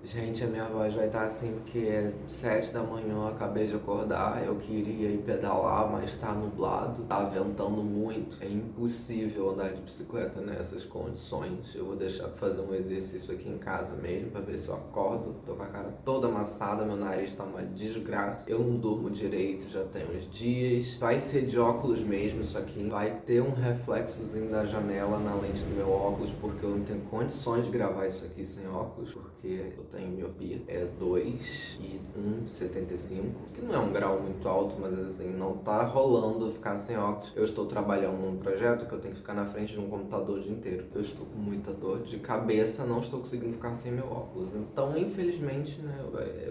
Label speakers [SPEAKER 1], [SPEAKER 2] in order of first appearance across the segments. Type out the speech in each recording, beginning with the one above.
[SPEAKER 1] Gente, a minha voz vai estar assim porque é 7 da manhã, eu acabei de acordar, eu queria ir pedalar, mas tá nublado, tá ventando muito. É impossível andar de bicicleta nessas condições. Eu vou deixar pra fazer um exercício aqui em casa mesmo, pra ver se eu acordo. Tô com a cara toda amassada, meu nariz tá uma desgraça. Eu não durmo direito, já tem uns dias. Vai ser de óculos mesmo isso aqui. Vai ter um reflexozinho da janela na lente do meu óculos, porque eu não tenho condições de gravar isso aqui sem óculos, porque eu tenho miopia. É 2 e 1,75, que não é um grau muito alto, mas assim, não tá rolando ficar sem óculos. Eu estou trabalhando num projeto que eu tenho que ficar na frente de um computador o dia inteiro. Eu estou com muita dor de cabeça, não estou conseguindo ficar sem meu óculos. Então, infelizmente, né,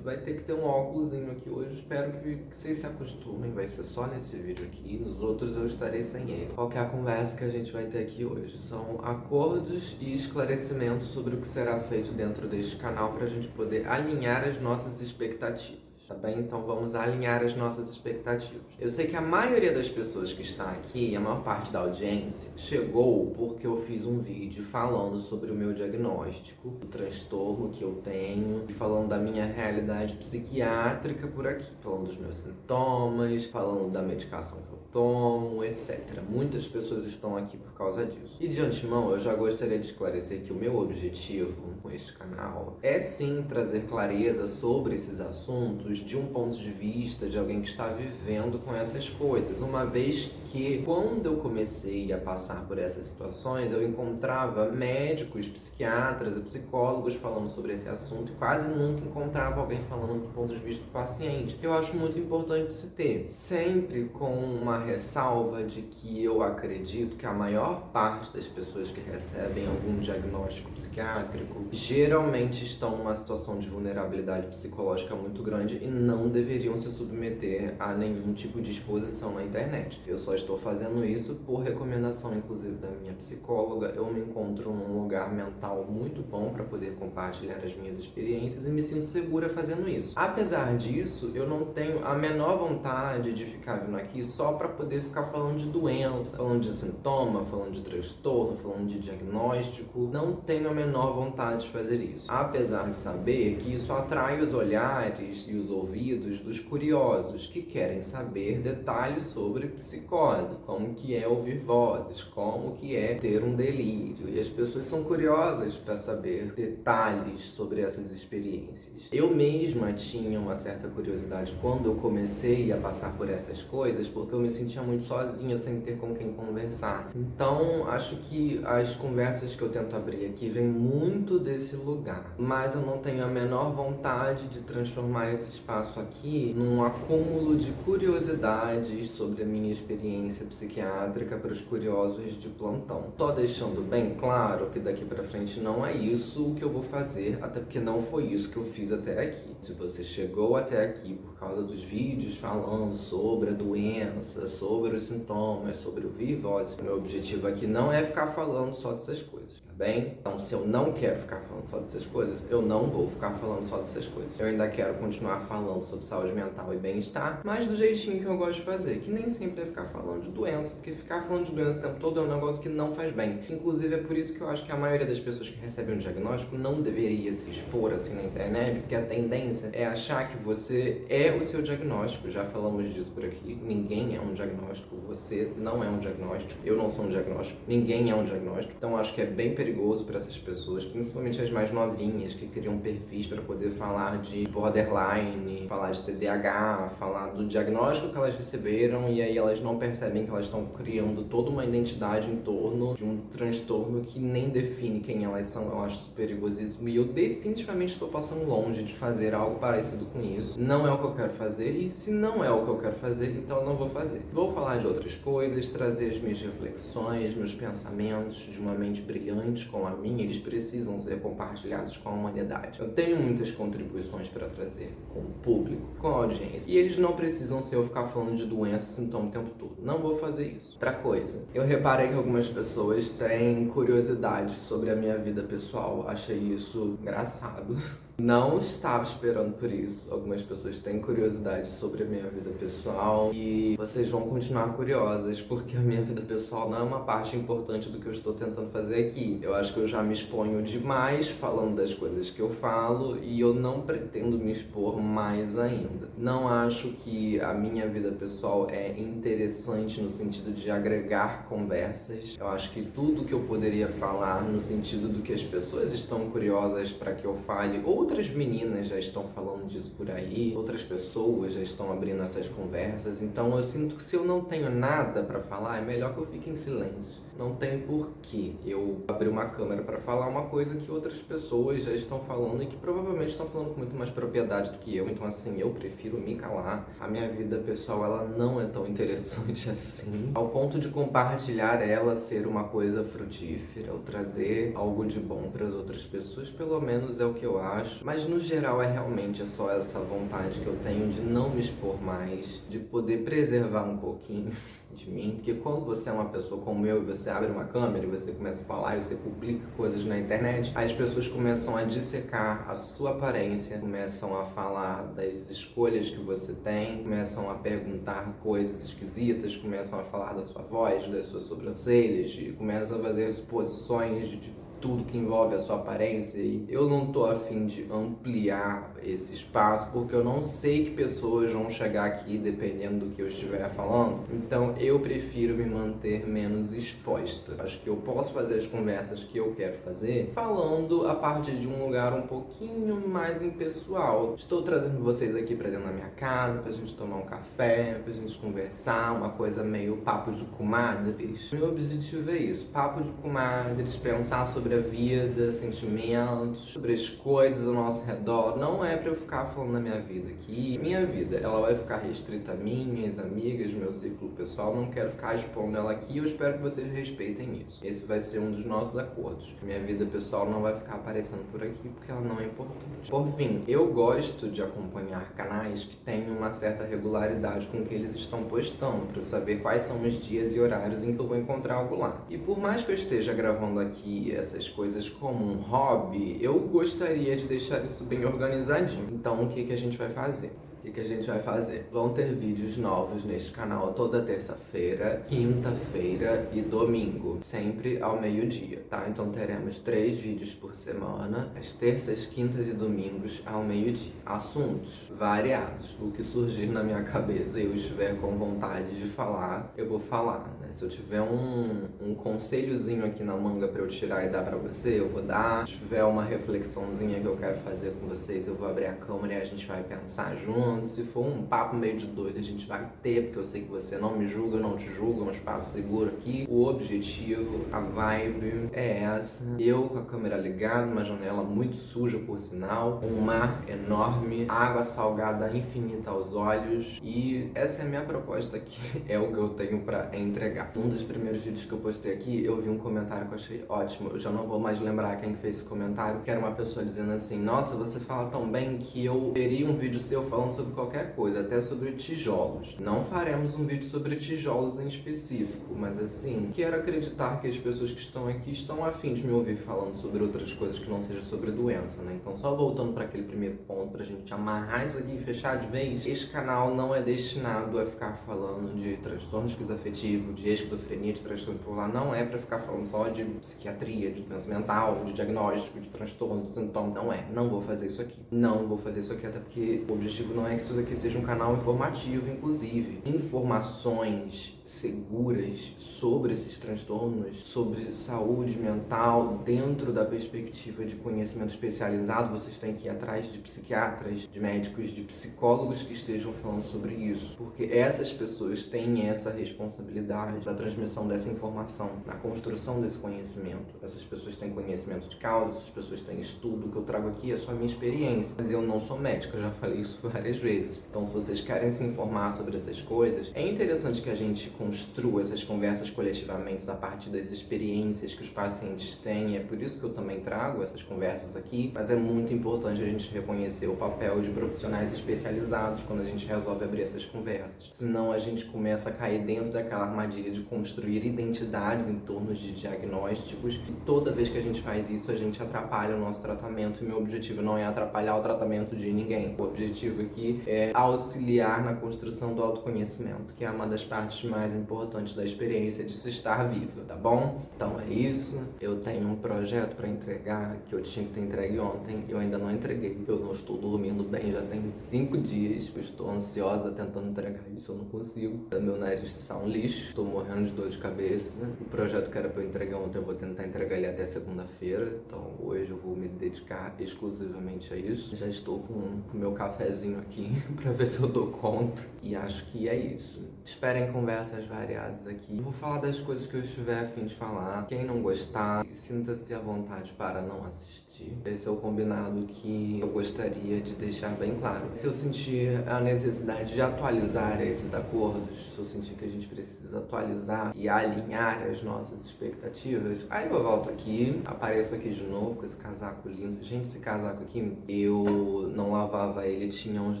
[SPEAKER 1] vai ter que ter um óculosinho aqui hoje. Espero que vocês se acostumem. Vai ser só nesse vídeo aqui. Nos outros eu estarei sem ele. Qual que é a conversa que a gente vai ter aqui hoje? São acordos e esclarecimentos sobre o que será feito dentro deste canal para a gente poder alinhar as nossas expectativas. Tá bem? Então vamos alinhar as nossas expectativas. Eu sei que a maioria das pessoas que está aqui, a maior parte da audiência, chegou porque eu fiz um vídeo falando sobre o meu diagnóstico, o transtorno que eu tenho, e falando da minha realidade psiquiátrica por aqui, falando dos meus sintomas, falando da medicação que eu tomo, etc. Muitas pessoas estão aqui por causa disso. E de antemão, eu já gostaria de esclarecer que o meu objetivo com este canal é sim trazer clareza sobre esses assuntos de um ponto de vista de alguém que está vivendo com essas coisas, uma vez que quando eu comecei a passar por essas situações, eu encontrava médicos, psiquiatras e psicólogos falando sobre esse assunto e quase nunca encontrava alguém falando do ponto de vista do paciente. Eu acho muito importante se ter, sempre com uma ressalva de que eu acredito que a maior parte das pessoas que recebem algum diagnóstico psiquiátrico geralmente estão numa situação de vulnerabilidade psicológica muito grande e não deveriam se submeter a nenhum tipo de exposição na internet. Eu só estou fazendo isso por recomendação, inclusive, da minha psicóloga. Eu me encontro num lugar mental muito bom para poder compartilhar as minhas experiências e me sinto segura fazendo isso. Apesar disso, eu não tenho a menor vontade de ficar vindo aqui só para poder ficar falando de doença, falando de sintoma, falando de transtorno, falando de diagnóstico. Não tenho a menor vontade de fazer isso. Apesar de saber que isso atrai os olhares e os ouvidos dos curiosos que querem saber detalhes sobre psicose, como que é ouvir vozes, como que é ter um delírio. E as pessoas são curiosas para saber detalhes sobre essas experiências. Eu mesma tinha uma certa curiosidade quando eu comecei a passar por essas coisas, porque eu me sentia muito sozinha, sem ter com quem conversar. Então, acho que as conversas que eu tento abrir aqui vêm muito desse lugar. Mas eu não tenho a menor vontade de transformar esse espaço aqui num acúmulo de curiosidades sobre a minha experiência psiquiátrica para os curiosos de plantão. Só deixando bem claro que daqui pra frente não é isso o que eu vou fazer, até porque não foi isso que eu fiz até aqui. Se você chegou até aqui por causa dos vídeos falando sobre a doença, sobre os sintomas, sobre ouvir vozes, meu objetivo aqui não é ficar falando só dessas coisas, tá bem? Então, se eu não quero ficar falando só dessas coisas, eu não vou ficar falando só dessas coisas. Eu ainda quero continuar falando sobre saúde mental e bem-estar, mas do jeitinho que eu gosto de fazer, que nem sempre é ficar falando de doença, porque ficar falando de doença o tempo todo é um negócio que não faz bem. Inclusive, é por isso que eu acho que a maioria das pessoas que recebem um diagnóstico não deveria se expor assim na internet, porque a tendência é achar que você é o seu diagnóstico. Já falamos disso por aqui. Ninguém é um diagnóstico, você não é um diagnóstico, eu não sou um diagnóstico, ninguém é um diagnóstico. Então, acho que é bem perigoso para essas pessoas, principalmente as mais novinhas, que criam perfis para poder falar de borderline, falar de TDAH, falar do diagnóstico que elas receberam, e aí elas não percebem que elas estão criando toda uma identidade em torno de um transtorno que nem define quem elas são. Eu acho isso perigosíssimo e eu definitivamente estou passando longe de fazer algo parecido com isso. Não é o que eu quero fazer, e se não é o que eu quero fazer, então eu não vou fazer. Vou falar de outras coisas, trazer as minhas reflexões, meus pensamentos de uma mente brilhante como a minha. Eles precisam ser compartilhados com a humanidade. Eu tenho muitas contribuições para trazer com o público, com a audiência, e eles não precisam ser eu ficar falando de doença e sintoma o tempo todo. Não vou fazer isso. Outra coisa, eu reparei que algumas pessoas têm curiosidade sobre a minha vida pessoal. Achei isso engraçado. Não estava esperando por isso. Algumas pessoas têm curiosidade sobre a minha vida pessoal e vocês vão continuar curiosas, porque a minha vida pessoal não é uma parte importante do que eu estou tentando fazer aqui. Eu acho que eu já me exponho demais falando das coisas que eu falo e eu não pretendo me expor mais ainda. Não acho que a minha vida pessoal é interessante no sentido de agregar conversas. Eu acho que tudo que eu poderia falar no sentido do que as pessoas estão curiosas para que eu fale, outras meninas já estão falando disso por aí, outras pessoas já estão abrindo essas conversas. Então eu sinto que se eu não tenho nada para falar, é melhor que eu fique em silêncio. Não tem porquê eu abrir uma câmera para falar uma coisa que outras pessoas já estão falando e que provavelmente estão falando com muito mais propriedade do que eu. Então assim, eu prefiro me calar. A minha vida pessoal, ela não é tão interessante assim, ao ponto de compartilhar ela ser uma coisa frutífera ou trazer algo de bom para as outras pessoas, pelo menos é o que eu acho. Mas no geral é realmente só essa vontade que eu tenho de não me expor mais, de poder preservar um pouquinho de mim, porque quando você é uma pessoa como eu e você abre uma câmera e você começa a falar e você publica coisas na internet, as pessoas começam a dissecar a sua aparência, começam a falar das escolhas que você tem, começam a perguntar coisas esquisitas, começam a falar da sua voz, das suas sobrancelhas, e começam a fazer suposições de tudo que envolve a sua aparência, e eu não tô a fim de ampliar esse espaço, porque eu não sei que pessoas vão chegar aqui dependendo do que eu estiver falando, então eu prefiro me manter menos exposta. Acho que eu posso fazer as conversas que eu quero fazer falando a partir de um lugar um pouquinho mais impessoal. Estou trazendo vocês aqui pra dentro da minha casa, pra gente tomar um café, pra gente conversar, uma coisa meio papo de comadres. Meu objetivo é isso, papo de comadres, pensar sobre a vida, sentimentos, sobre as coisas ao nosso redor. Não é pra eu ficar falando da minha vida aqui. Minha vida, ela vai ficar restrita a mim, minhas amigas, meu círculo pessoal. Não quero ficar expondo ela aqui e eu espero que vocês respeitem isso. Esse vai ser um dos nossos acordos. Minha vida pessoal não vai ficar aparecendo por aqui porque ela não é importante. Por fim, eu gosto de acompanhar canais que têm uma certa regularidade com o que eles estão postando, pra eu saber quais são os dias e horários em que eu vou encontrar algo lá. E por mais que eu esteja gravando aqui essas coisas como um hobby, eu gostaria de deixar isso bem organizadinho. Então, o que a gente vai fazer? O que a gente vai fazer? Vão ter vídeos novos neste canal toda terça-feira, quinta-feira e domingo, sempre ao meio-dia, tá? Então teremos 3 vídeos por semana, às terças, quintas e domingos ao meio-dia. Assuntos variados, o que surgir na minha cabeça e eu estiver com vontade de falar, eu vou falar, né? Se eu tiver um conselhozinho aqui na manga pra eu tirar e dar pra você, eu vou dar. Se tiver uma reflexãozinha que eu quero fazer com vocês, eu vou abrir a câmera e a gente vai pensar junto. Se for um papo meio de doido, a gente vai ter, porque eu sei que você não me julga, eu não te julgo, é um espaço seguro aqui. O objetivo, a vibe é essa. Eu com a câmera ligada, uma janela muito suja, por sinal, um mar enorme, água salgada infinita aos olhos, e essa é a minha proposta aqui, é o que eu tenho pra entregar. Um dos primeiros vídeos que eu postei aqui, eu vi um comentário que eu achei ótimo, eu já não vou mais lembrar quem fez esse comentário, que era uma pessoa dizendo assim: nossa, você fala tão bem que eu teria um vídeo seu falando sobre qualquer coisa, até sobre tijolos. Não faremos um vídeo sobre tijolos em específico, mas assim, quero acreditar que as pessoas que estão aqui estão a fim de me ouvir falando sobre outras coisas que não seja sobre doença, né? Então, só voltando para aquele primeiro ponto, pra gente amarrar isso aqui e fechar de vez, esse canal não é destinado a ficar falando de transtorno esquizoafetivo, de esquizofrenia, de transtorno bipolar. Não é pra ficar falando só de psiquiatria, de doença mental, de diagnóstico, de transtorno, de sintoma. Não é. Não vou fazer isso aqui. Não vou fazer isso aqui, até porque o objetivo não é que isso daqui seja um canal informativo, inclusive. Informações seguras sobre esses transtornos, sobre saúde mental, dentro da perspectiva de conhecimento especializado, vocês têm que ir atrás de psiquiatras, de médicos, de psicólogos que estejam falando sobre isso, porque essas pessoas têm essa responsabilidade da transmissão dessa informação, na construção desse conhecimento. Essas pessoas têm conhecimento de causa, essas pessoas têm estudo. O que eu trago aqui é só a minha experiência, mas eu não sou médica, eu já falei isso várias vezes. Então, se vocês querem se informar sobre essas coisas, é interessante que a gente construa essas conversas coletivamente a partir das experiências que os pacientes têm. É por isso que eu também trago essas conversas aqui, mas é muito importante a gente reconhecer o papel de profissionais especializados quando a gente resolve abrir essas conversas. Senão a gente começa a cair dentro daquela armadilha de construir identidades em torno de diagnósticos, e toda vez que a gente faz isso, a gente atrapalha o nosso tratamento, e meu objetivo não é atrapalhar o tratamento de ninguém. O objetivo aqui é auxiliar na construção do autoconhecimento, que é uma das partes mais importantes da experiência de se estar viva, tá bom? Então é isso. Eu tenho um projeto para entregar que eu tinha que ter entregue ontem e eu ainda não entreguei. Eu não estou dormindo bem, já tem 5 dias. Eu estou ansiosa tentando entregar isso, eu não consigo. Meu nariz está um lixo, estou morrendo de dor de cabeça. O projeto que era para eu entregar ontem, eu vou tentar entregar ele até segunda-feira. Então hoje eu vou me dedicar exclusivamente a isso. Já estou com o meu cafezinho aqui para ver se eu dou conta. E acho que é isso. Esperem conversas variadas aqui. Eu vou falar das coisas que eu estiver a fim de falar. Quem não gostar, sinta-se à vontade para não assistir. Esse é o combinado que eu gostaria de deixar bem claro. Se eu sentir a necessidade de atualizar esses acordos, se eu sentir que a gente precisa atualizar e alinhar as nossas expectativas, aí eu volto aqui, apareço aqui de novo com esse casaco lindo. Gente, esse casaco aqui, eu não lavava ele, tinha uns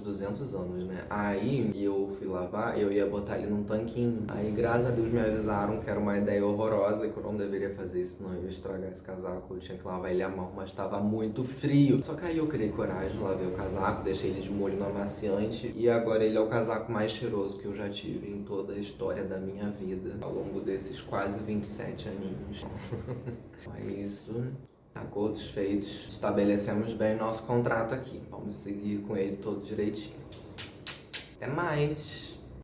[SPEAKER 1] 200 anos, né? Aí eu fui lavar, eu ia botar ele num tanquinho. Aí, graças a Deus, me avisaram que era uma ideia horrorosa e que eu não deveria fazer isso, não. Eu ia estragar esse casaco, eu tinha que lavar ele à mão, mas tava muito frio. Só que aí eu criei coragem, lavei o casaco, deixei ele de molho no amaciante e agora ele é o casaco mais cheiroso que eu já tive em toda a história da minha vida, ao longo desses quase 27 aninhos. É isso. Acordos feitos, estabelecemos bem nosso contrato aqui. Vamos seguir com ele todo direitinho. Até mais!